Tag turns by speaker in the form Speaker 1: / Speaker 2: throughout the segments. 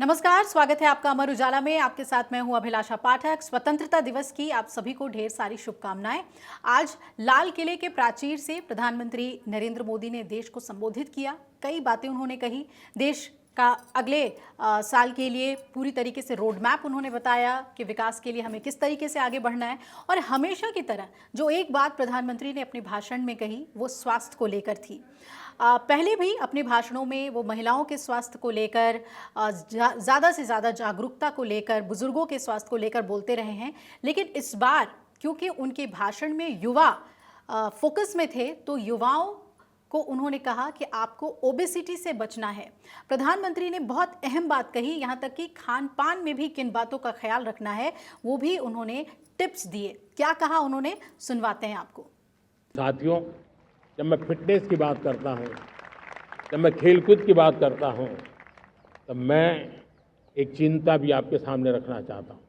Speaker 1: नमस्कार, स्वागत है आपका अमर उजाला में। आपके साथ मैं हूं अभिलाषा पाठक। स्वतंत्रता दिवस की आप सभी को ढेर सारी शुभकामनाएं। आज लाल किले के प्राचीर से प्रधानमंत्री नरेंद्र मोदी ने देश को संबोधित किया। कई बातें उन्होंने कही। देश का अगले साल के लिए पूरी तरीके से रोड मैप उन्होंने बताया कि विकास के लिए हमें किस तरीके से आगे बढ़ना है। और हमेशा की तरह जो एक बात प्रधानमंत्री ने अपने भाषण में कही वो स्वास्थ्य को लेकर थी। पहले भी अपने भाषणों में वो महिलाओं के स्वास्थ्य को लेकर, ज़्यादा से ज़्यादा जागरूकता को लेकर, बुजुर्गों के स्वास्थ्य को लेकर बोलते रहे हैं। लेकिन इस बार क्योंकि उनके भाषण में युवा फोकस में थे, तो युवाओं को उन्होंने कहा कि आपको ओबेसिटी से बचना है। प्रधानमंत्री ने बहुत अहम बात कही, यहाँ तक कि खान पान में भी किन बातों का ख्याल रखना है वो भी उन्होंने टिप्स दिए। क्या कहा उन्होंने, सुनवाते हैं आपको।
Speaker 2: साथियों, जब मैं फिटनेस की बात करता हूँ, जब मैं खेलकूद की बात करता हूँ, तब मैं एक चिंता भी आपके सामने रखना चाहता हूँ।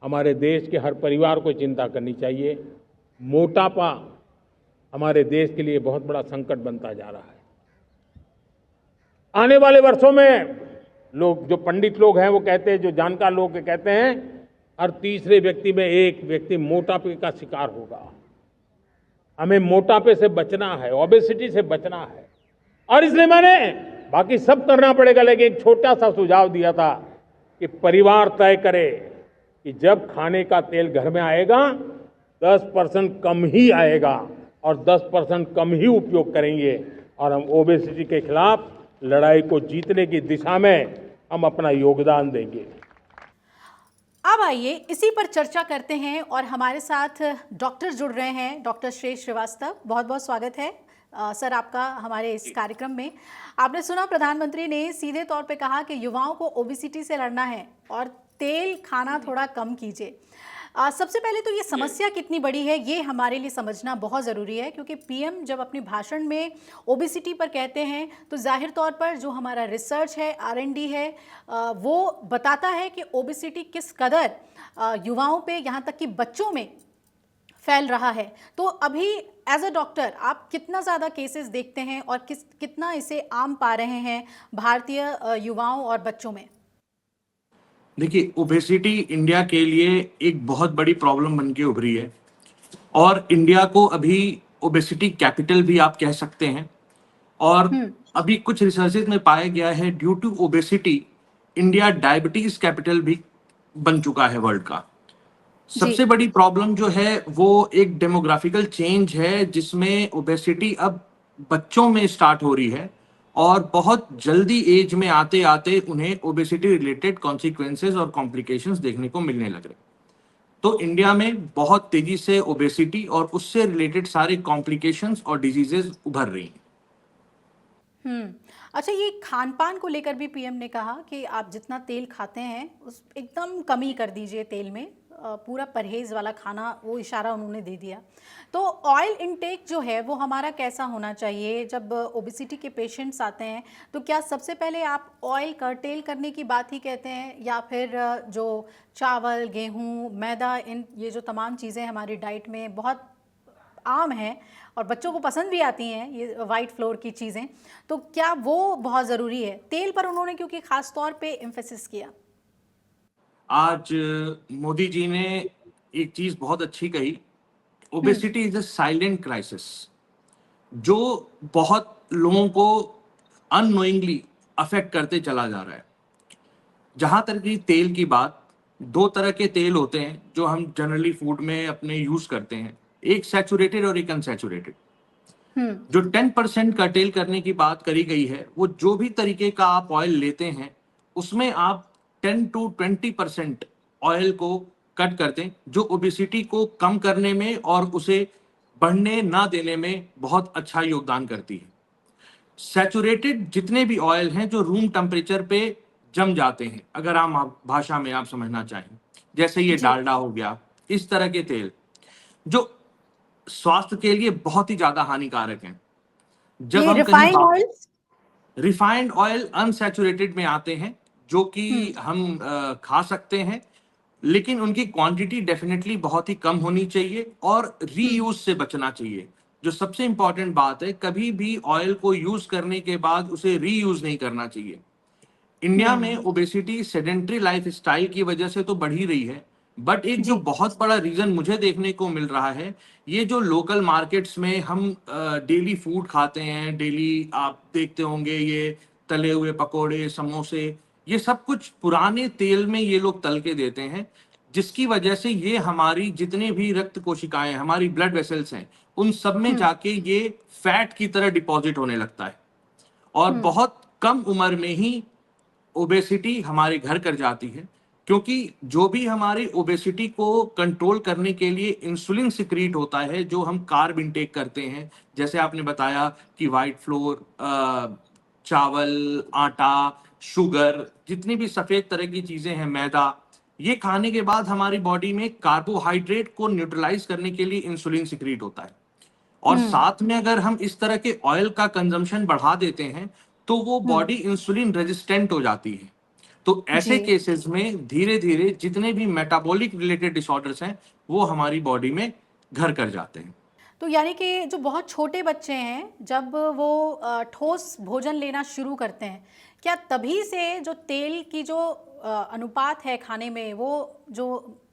Speaker 2: हमारे देश के हर परिवार को चिंता करनी चाहिए। मोटापा हमारे देश के लिए बहुत बड़ा संकट बनता जा रहा है। आने वाले वर्षों में लोग, जो पंडित लोग हैं वो कहते हैं, जो जानकार लोग कहते हैं, हर तीसरे व्यक्ति में एक व्यक्ति मोटापे का शिकार होगा। हमें मोटापे से बचना है, ओबेसिटी से बचना है। और इसलिए मैंने बाकी सब करना पड़ेगा, लेकिन एक छोटा सा सुझाव दिया था कि परिवार तय करे कि जब खाने का तेल घर में आएगा 10% कम ही आएगा और 10% कम ही उपयोग करेंगे, और हम ओबेसिटी के खिलाफ लड़ाई को जीतने की दिशा में हम अपना योगदान देंगे।
Speaker 1: अब आइए इसी पर चर्चा करते हैं और हमारे साथ डॉक्टर जुड़ रहे हैं। डॉक्टर श्रेष्ठ श्रीवास्तव, बहुत बहुत स्वागत है सर आपका हमारे इस कार्यक्रम में। आपने सुना, प्रधानमंत्री ने सीधे तौर पे कहा कि युवाओं को ओबेसिटी से लड़ना है और तेल खाना थोड़ा कम कीजिए। सबसे पहले तो ये समस्या कितनी बड़ी है ये हमारे लिए समझना बहुत ज़रूरी है, क्योंकि पीएम जब अपने भाषण में ओबेसिटी पर कहते हैं तो जाहिर तौर पर जो हमारा रिसर्च है, R&D है, वो बताता है कि ओबेसिटी किस कदर युवाओं पे, यहाँ तक कि बच्चों में फैल रहा है। तो अभी एज अ डॉक्टर आप कितना ज़्यादा केसेस देखते हैं और कितना इसे आम पा रहे हैं भारतीय युवाओं और बच्चों में?
Speaker 3: देखिए, ओबेसिटी इंडिया के लिए एक बहुत बड़ी प्रॉब्लम बन के उभरी है और इंडिया को अभी ओबेसिटी कैपिटल भी आप कह सकते हैं। और अभी कुछ रिसर्चेज में पाया गया है, due to obesity India diabetes capital भी बन चुका है वर्ल्ड का। सबसे बड़ी प्रॉब्लम जो है वो एक डेमोग्राफिकल चेंज है, जिसमें ओबेसिटी अब बच्चों में स्टार्ट हो रही है और बहुत जल्दी एज में आते आते उन्हें ओबेसिटी रिलेटेड कॉन्सिक्वेंसेस और कॉम्प्लिकेशंस देखने को मिलने लग रहे। तो इंडिया में बहुत तेजी से ओबेसिटी और उससे रिलेटेड सारे कॉम्प्लिकेशंस और डिजीजेस उभर रही हैं।
Speaker 1: अच्छा, ये खान पान को लेकर भी पीएम ने कहा कि आप जितना तेल खाते हैं उस एकदम कमी कर दीजिए तेल में, पूरा परहेज वाला खाना, वो इशारा उन्होंने दे दिया। तो ऑयल इनटेक जो है वो हमारा कैसा होना चाहिए? जब ओबेसिटी के पेशेंट्स आते हैं तो क्या सबसे पहले आप ऑयल कर्टेल करने की बात ही कहते हैं, या फिर जो चावल, गेहूं, मैदा, ये जो तमाम चीज़ें हमारी डाइट में बहुत आम हैं और बच्चों को पसंद भी आती हैं, ये वाइट फ्लोर की चीज़ें, तो क्या वो बहुत ज़रूरी है? तेल पर उन्होंने क्योंकि ख़ास तौर पे एम्फेसिस किया।
Speaker 3: आज मोदी जी ने एक चीज बहुत अच्छी कही, obesity is a silent crisis, जो बहुत लोगों को अननोइंगली अफेक्ट करते चला जा रहा है। जहां तक की तेल की बात, दो तरह के तेल होते हैं जो हम जनरली फूड में अपने यूज करते हैं, एक सैचुरेटेड और एक अनसैचुरेटेड। जो 10% कर्टेल करने की बात करी गई है, वो जो भी तरीके का आप ऑयल लेते हैं उसमें आप 10 to 20% ऑयल को कट कर दें, जो ओबेसिटी को कम करने में और उसे बढ़ने ना देने में बहुत अच्छा योगदान करती है। सैचुरेटेड जितने भी ऑयल हैं जो रूम टेम्परेचर पे जम जाते हैं, अगर आप भाषा में आप समझना चाहें, जैसे ये डालडा हो गया, इस तरह के तेल जो स्वास्थ्य के लिए बहुत ही ज्यादा हानिकारक हैं। जब हम रिफाइंड ऑयल अनसैचुरेटेड में आते हैं, जो कि हम खा सकते हैं, लेकिन उनकी क्वांटिटी डेफिनेटली बहुत ही कम होनी चाहिए और रीयूज से बचना चाहिए। जो सबसे इंपॉर्टेंट बात है, कभी भी ऑयल को यूज करने के बाद उसे रीयूज नहीं करना चाहिए। इंडिया में ओबेसिटी सेडेंट्री लाइफ स्टाइल की वजह से तो बढ़ ही रही है, बट एक जो बहुत बड़ा रीजन मुझे देखने को मिल रहा है, ये जो लोकल मार्केट्स में हम डेली फूड खाते हैं, डेली आप देखते होंगे ये तले हुए पकोड़े, समोसे, ये सब कुछ पुराने तेल में ये लोग तल के देते हैं, जिसकी वजह से ये हमारी जितने भी रक्त कोशिकाएं, हमारी ब्लड वेसल्स हैं, उन सब में जाके ये फैट की तरह डिपॉजिट होने लगता है और बहुत कम उम्र में ही ओबेसिटी हमारे घर कर जाती है। क्योंकि जो भी हमारी ओबेसिटी को कंट्रोल करने के लिए इंसुलिन सिक्रीट होता है, जो हम कार्ब इंटेक करते हैं, जैसे आपने बताया कि व्हाइट फ्लोर, चावल, आटा, शुगर, जितनी भी सफेद तरह की चीजें हैं, मैदा, ये खाने के बाद हमारी बॉडी में कार्बोहाइड्रेट को न्यूट्रलाइज करने के लिए इंसुलिन सिक्रीट होता है। और साथ में अगर हम इस तरह के ऑयल का कंजम्पशन बढ़ा देते हैं तो वो बॉडी इंसुलिन रेजिस्टेंट हो जाती है। तो ऐसे
Speaker 1: जी।
Speaker 3: केसेस में धीरे धीरे जितने भी मेटाबॉलिक रिलेटेड डिसऑर्डर्स हैं वो हमारी बॉडी में घर कर जाते हैं।
Speaker 1: तो यानी कि जो बहुत छोटे बच्चे हैं, जब वो ठोस भोजन लेना शुरू करते हैं, क्या तभी से जो तेल की जो अनुपात है खाने में, वो जो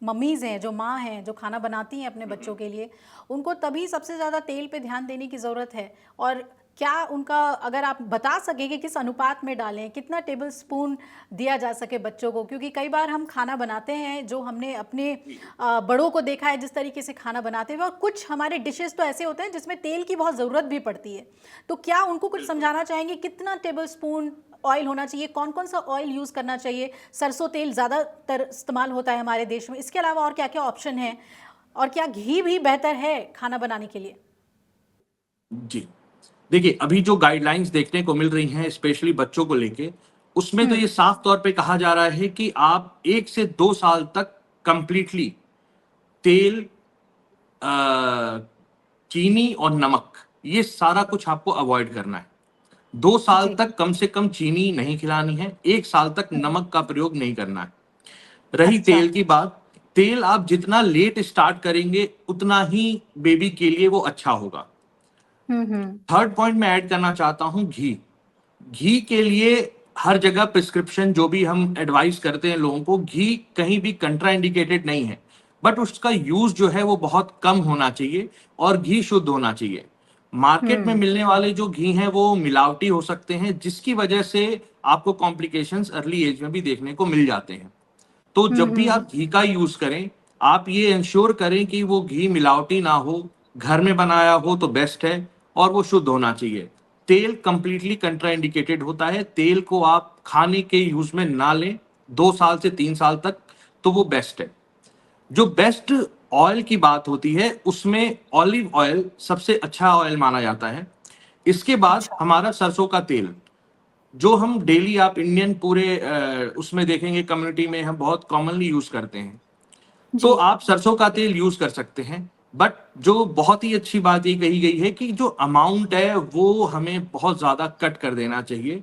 Speaker 1: मम्मीज़ हैं, जो माँ हैं, जो खाना बनाती हैं अपने बच्चों के लिए, उनको तभी सबसे ज़्यादा तेल पे ध्यान देने की ज़रूरत है? और क्या उनका, अगर आप बता सकें कि किस अनुपात में डालें, कितना टेबल स्पून दिया जा सके बच्चों को? क्योंकि कई बार हम खाना बनाते हैं, जो हमने अपने बड़ों को देखा है जिस तरीके से खाना बनाते हुए, और कुछ हमारे डिशेस तो ऐसे होते हैं जिसमें तेल की बहुत ज़रूरत भी पड़ती है। तो क्या उनको कुछ समझाना चाहेंगे, कितना टेबल स्पून ऑयल होना चाहिए, कौन कौन सा ऑयल यूज़ करना चाहिए? सरसों तेल ज़्यादातर इस्तेमाल होता है हमारे देश में, इसके अलावा और क्या क्या ऑप्शन हैं, और क्या घी भी बेहतर है खाना बनाने के लिए?
Speaker 3: जी, देखिए अभी जो गाइडलाइंस देखने को मिल रही हैं स्पेशली बच्चों को लेके, उसमें तो ये साफ तौर पे कहा जा रहा है कि आप 1 से 2 साल तक कंप्लीटली तेल, चीनी और नमक, ये सारा कुछ आपको अवॉइड करना है। 2 साल
Speaker 1: जी।
Speaker 3: तक कम से कम चीनी नहीं खिलानी है, 1 साल तक नमक का प्रयोग नहीं करना है। रही
Speaker 1: अच्छा।
Speaker 3: तेल की बात, तेल आप जितना लेट स्टार्ट करेंगे उतना ही बेबी के लिए वो अच्छा होगा। थर्ड पॉइंट मैं ऐड करना चाहता हूं, घी। घी के लिए हर जगह प्रिस्क्रिप्शन जो भी हम एडवाइस करते हैं लोगों को, घी कहीं भी कंट्राइंडिकेटेड नहीं है, बट उसका यूज जो है वो बहुत कम होना चाहिए और घी शुद्ध होना चाहिए। मार्केट में मिलने वाले जो घी हैं वो मिलावटी हो सकते हैं, जिसकी वजह से आपको कॉम्प्लिकेशंस अर्ली एज में भी देखने को मिल जाते हैं। तो जब भी आप घी का यूज करें, आप ये इंश्योर करें कि वो घी मिलावटी ना हो, घर में बनाया हो तो बेस्ट है, और वो शुद्ध होना चाहिए। तेल कंप्लीटली कंट्राइंडिकेटेड होता है, तेल को आप खाने के यूज में ना लें 2 साल से 3 साल तक, तो वो बेस्ट है। जो बेस्ट ऑयल की बात होती है उसमें ऑलिव ऑयल सबसे अच्छा ऑयल माना जाता है। इसके बाद हमारा सरसों का तेल, जो हम डेली आप इंडियन पूरे उसमें देखेंगे कम्युनिटी में हम बहुत कॉमनली यूज करते हैं, तो
Speaker 1: जी।
Speaker 3: आप सरसों का तेल यूज कर सकते हैं। बट जो बहुत ही अच्छी बात ये कही गई है कि जो अमाउंट है वो हमें बहुत ज्यादा कट कर देना चाहिए।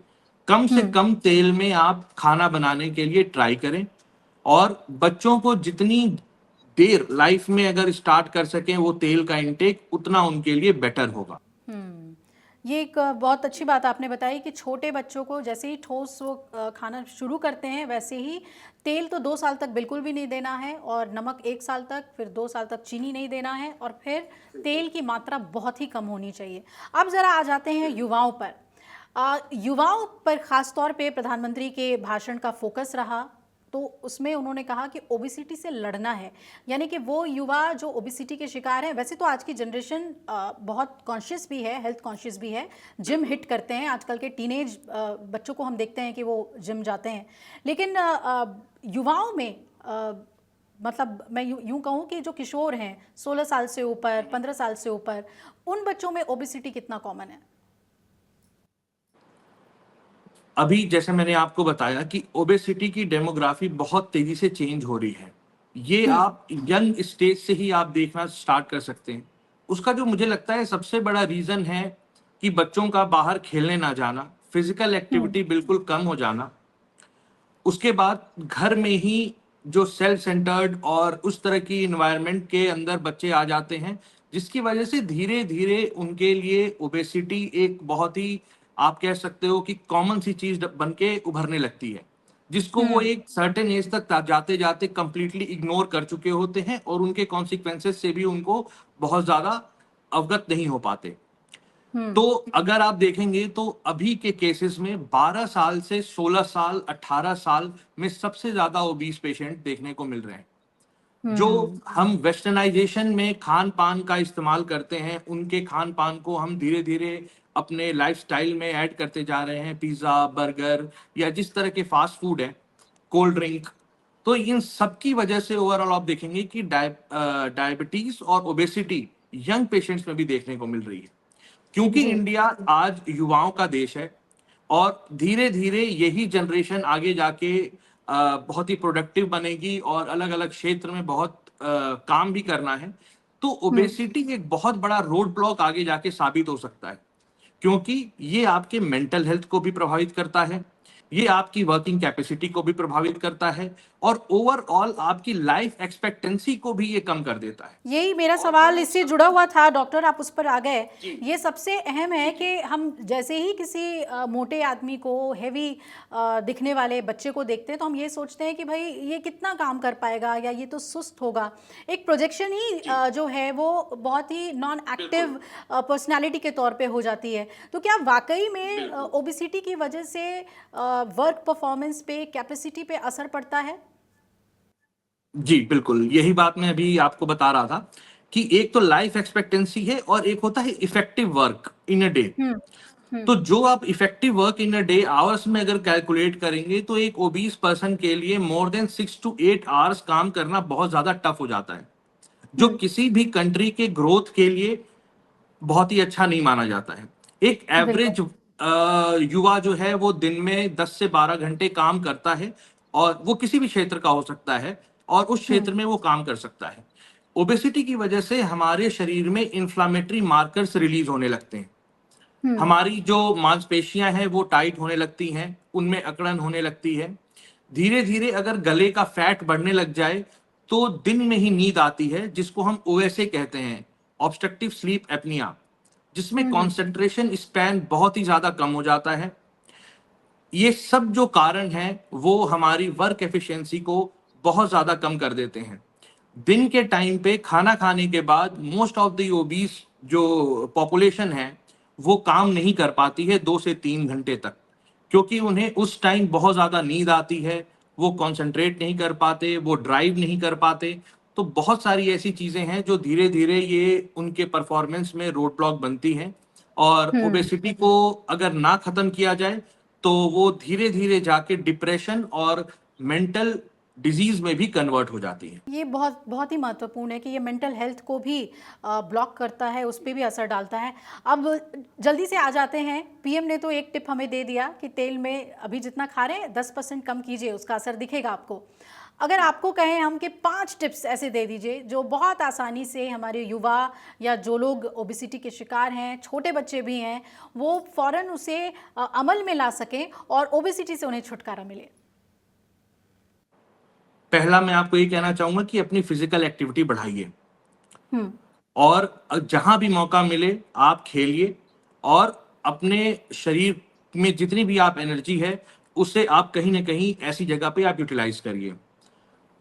Speaker 3: कम से कम तेल में आप खाना बनाने के लिए ट्राई करें, और बच्चों को जितनी देर लाइफ में अगर स्टार्ट कर सकें वो तेल का इंटेक, उतना उनके लिए बेटर होगा।
Speaker 1: ये एक बहुत अच्छी बात आपने बताई कि छोटे बच्चों को जैसे ही ठोस वो खाना शुरू करते हैं, वैसे ही तेल तो 2 साल तक बिल्कुल भी नहीं देना है, और नमक 1 साल तक, फिर 2 साल तक चीनी नहीं देना है, और फिर तेल की मात्रा बहुत ही कम होनी चाहिए। अब ज़रा आ जाते हैं युवाओं पर। युवाओं पर ख़ास तौर पे प्रधानमंत्री के भाषण का फोकस रहा, तो उसमें उन्होंने कहा कि ओबेसिटी से लड़ना है, यानी कि वो युवा जो ओबेसिटी के शिकार हैं। वैसे तो आज की जनरेशन बहुत कॉन्शियस भी है, हेल्थ कॉन्शियस भी है, जिम हिट करते हैं। आजकल के टीनेज बच्चों को हम देखते हैं कि वो जिम जाते हैं, लेकिन युवाओं में मतलब मैं यूँ कहूँ कि जो किशोर हैं 16 साल से ऊपर, 15 साल से ऊपर, उन बच्चों में ओबेसिटी कितना कॉमन है?
Speaker 3: अभी जैसे मैंने आपको बताया कि ओबेसिटी की डेमोग्राफी बहुत तेजी से चेंज हो रही है। ये आप यंग स्टेज से ही आप देखना स्टार्ट कर सकते हैं। उसका जो मुझे लगता है सबसे बड़ा रीजन है कि बच्चों का बाहर खेलने ना जाना, फिजिकल एक्टिविटी बिल्कुल कम हो जाना। उसके बाद घर में ही जो सेल्फ सेंटर्ड और उस तरह की इन्वायरमेंट के अंदर बच्चे आ जाते हैं, जिसकी वजह से धीरे धीरे उनके लिए ओबेसिटी एक बहुत ही आप कह सकते हो कि कॉमन सी चीज बन के उभरने लगती है, जिसको वो एक सर्टेन एज तक जाते जाते कंप्लीटली इग्नोर कर चुके होते हैं और उनके कॉन्सिक्वेंसेस से भी उनको बहुत ज्यादा अवगत नहीं हो पाते। तो अगर आप देखेंगे तो अभी के केसेस में 12 साल से 16 साल 18 साल में सबसे ज्यादा ओबीस पेशेंट देखने को मिल रहे हैं। जो हम वेस्टर्नाइजेशन में खान पान का इस्तेमाल करते हैं, उनके खान पान को हम धीरे धीरे अपने लाइफस्टाइल में ऐड करते जा रहे हैं, पिज्जा, बर्गर या जिस तरह के फास्ट फूड है, कोल्ड ड्रिंक। तो इन सब की वजह से ओवरऑल आप देखेंगे कि डायबिटीज और ओबेसिटी यंग पेशेंट्स में भी देखने को मिल रही है, क्योंकि इंडिया आज युवाओं का देश है और धीरे धीरे यही जनरेशन आगे जाके बहुत ही प्रोडक्टिव बनेगी और अलग अलग क्षेत्र में बहुत काम भी करना है। तो ओबेसिटी एक बहुत बड़ा रोड ब्लॉक आगे जाके साबित हो सकता है, क्योंकि ये आपके मेंटल हेल्थ को भी प्रभावित करता है, ये आपकी वर्किंग कैपेसिटी को भी प्रभावित करता है और ओवरऑल आपकी लाइफ एक्सपेक्टेंसी को भी ये कम कर देता है।
Speaker 1: यही मेरा सवाल इससे जुड़ा हुआ था डॉक्टर, आप उस पर आ गए। ये सबसे अहम है कि हम जैसे ही किसी मोटे आदमी को, हेवी दिखने वाले बच्चे को देखते हैं तो हम ये सोचते हैं कि भाई ये कितना काम कर पाएगा या ये तो सुस्त होगा। एक प्रोजेक्शन ही जो है वो बहुत ही नॉन एक्टिव पर्सनैलिटी के तौर पे हो जाती है। तो क्या वाकई में ओबेसिटी की वजह से वर्क परफॉर्मेंस पे, कैपेसिटी पे असर पड़ता है?
Speaker 3: जी बिल्कुल, यही बात मैं अभी आपको बता रहा था कि एक तो लाइफ एक्सपेक्टेंसी है और एक होता है effective work in a day. तो जो आप effective work in a day hours में अगर कैलकुलेट करेंगे तो एक ओबीस पर्सन के लिए मोर देन 6 to 8 आवर्स काम करना बहुत ज्यादा टफ हो जाता है, जो किसी भी कंट्री के ग्रोथ के लिए बहुत ही अच्छा नहीं माना जाता है। एक एवरेज युवा जो है वो दिन में 10 से 12 घंटे काम करता है और वो किसी भी क्षेत्र का हो सकता है और उस क्षेत्र में वो काम कर सकता है। ओबेसिटी की वजह से हमारे शरीर में इंफ्लामेटरी मार्कर्स रिलीज होने लगते हैं, हमारी जो मांसपेशियां हैं वो टाइट होने लगती हैं, उनमें अकड़न होने लगती है। धीरे धीरे अगर गले का फैट बढ़ने लग जाए तो दिन में ही नींद आती है, जिसको हम ओएसए कहते हैं, ऑब्स्ट्रक्टिव स्लीप एपनिया, जिसमें कंसंट्रेशन स्पैन बहुत ही ज्यादा कम हो जाता है। ये सब जो कारण हैं वो हमारी वर्क एफिशिएंसी को बहुत ज्यादा कम कर देते हैं। दिन के टाइम पे खाना खाने के बाद मोस्ट ऑफ द ओबीस जो पॉपुलेशन है वो काम नहीं कर पाती है 2 से 3 घंटे तक, क्योंकि उन्हें उस टाइम बहुत ज्यादा नींद आती है, वो कंसंट्रेट नहीं कर पाते, वो ड्राइव नहीं कर पाते। तो बहुत सारी ऐसी चीजें हैं जो धीरे धीरे ये उनके परफॉर्मेंस में रोड ब्लॉक बनती हैं और ओबेसिटी को अगर ना खत्म किया जाए तो वो धीरे धीरे जाके डिप्रेशन और मेंटल डिजीज में भी कन्वर्ट हो जाती है।
Speaker 1: ये बहुत बहुत ही महत्वपूर्ण है कि ये मेंटल हेल्थ को भी ब्लॉक करता है, उस पर भी असर डालता है। अब जल्दी से आ जाते हैं, पीएम ने तो एक टिप हमें दे दिया कि तेल में अभी जितना खा रहे हैं 10% कम कीजिए, उसका असर दिखेगा आपको। अगर आपको कहें हम कि 5 टिप्स ऐसे दे दीजिए जो बहुत आसानी से हमारे युवा या जो लोग ओबेसिटी के शिकार हैं, छोटे बच्चे भी हैं, वो फौरन उसे अमल में ला सकें और ओबेसिटी से उन्हें छुटकारा मिले।
Speaker 3: पहला मैं आपको ये कहना चाहूंगा कि अपनी फिजिकल एक्टिविटी बढ़ाइए और जहां भी मौका मिले आप खेलिए और अपने शरीर में जितनी भी आप एनर्जी है उसे आप कहीं ना कहीं ऐसी जगह पे आप यूटिलाइज करिए।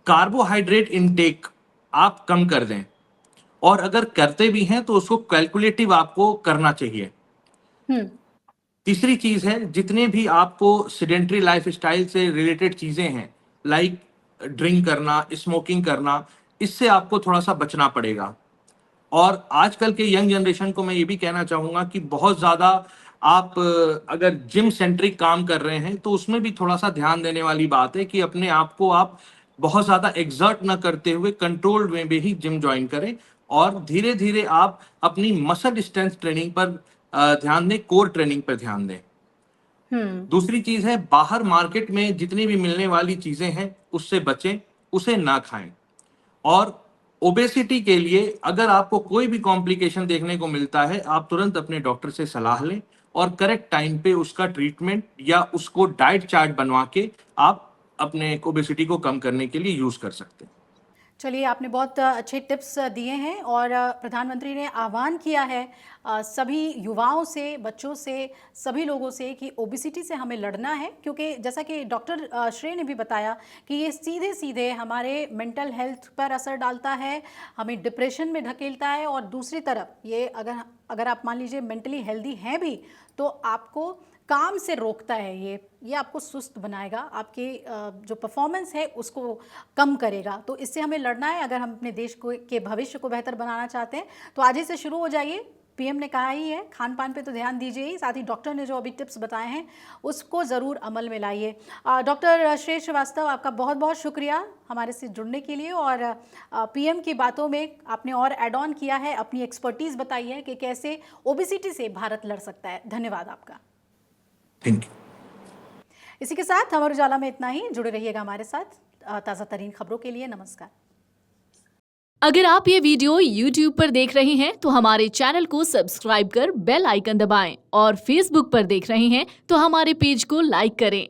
Speaker 3: कार्बोहाइड्रेट इनटेक आप कम कर दें और अगर करते भी हैं तो उसको कैलकुलेटिव आपको करना चाहिए। तीसरी चीज है, जितने भी आपको सेडेंटरी लाइफस्टाइल से रिलेटेड चीजें हैं, लाइक ड्रिंक करना, स्मोकिंग करना, इससे आपको थोड़ा सा बचना पड़ेगा। और आजकल के यंग जनरेशन को मैं ये भी कहना चाहूंगा कि बहुत ज्यादा आप अगर जिम सेंट्रिक काम कर रहे हैं तो उसमें भी थोड़ा सा ध्यान देने वाली बात है कि अपने आप को आप बहुत ज्यादा एग्जर्ट ना करते हुए कंट्रोल्ड वे में ही जिम ज्वाइन करें और धीरे धीरे आप अपनी मसल स्ट्रेंथ ट्रेनिंग पर ध्यान दें, कोर ट्रेनिंग पर ध्यान दें। दूसरी चीज है, बाहर मार्केट में जितनी भी मिलने वाली चीजें हैं उससे बचें, उसे ना खाएं। और ओबेसिटी के लिए अगर आपको कोई भी कॉम्प्लिकेशन देखने को मिलता है आप तुरंत अपने डॉक्टर से सलाह लें और करेक्ट टाइम पे उसका ट्रीटमेंट या उसको डाइट चार्ट बनवा के आप अपने ओबेसिटी को कम करने के लिए यूज कर सकते हैं।
Speaker 1: चलिए, आपने बहुत अच्छे टिप्स दिए हैं और प्रधानमंत्री ने आह्वान किया है सभी युवाओं से, बच्चों से, सभी लोगों से कि ओबेसिटी से हमें लड़ना है, क्योंकि जैसा कि डॉक्टर श्रेय ने भी बताया कि ये सीधे सीधे हमारे मेंटल हेल्थ पर असर डालता है, हमें डिप्रेशन में ढकेलता है और दूसरी तरफ ये अगर आप मान लीजिए मेंटली हेल्दी हैं भी तो आपको काम से रोकता है। ये आपको सुस्त बनाएगा, आपके जो परफॉर्मेंस है उसको कम करेगा। तो इससे हमें लड़ना है अगर हम अपने देश को के भविष्य को बेहतर बनाना चाहते हैं। तो आज ही से शुरू हो जाइए। पीएम ने कहा ही है, खान पान पे तो ध्यान दीजिए ही, साथ ही डॉक्टर ने जो अभी टिप्स बताए हैं उसको ज़रूर अमल में लाइए। डॉक्टर श्रेय श्रीवास्तव, आपका बहुत बहुत शुक्रिया हमारे से जुड़ने के लिए और पीएम की बातों में आपने और ऐड ऑन किया है, अपनी एक्सपर्टीज़ बताई है कि कैसे ओबेसिटी से भारत लड़ सकता है। धन्यवाद आपका।
Speaker 3: Thank you.
Speaker 1: इसी के साथ अमर उजाला में इतना ही। जुड़े रहिएगा हमारे साथ ताज़ा तरीन खबरों के लिए। नमस्कार।
Speaker 4: अगर आप ये वीडियो YouTube पर देख रहे हैं तो हमारे चैनल को सब्सक्राइब कर बेल आइकन दबाएं और Facebook पर देख रहे हैं तो हमारे पेज को लाइक करें।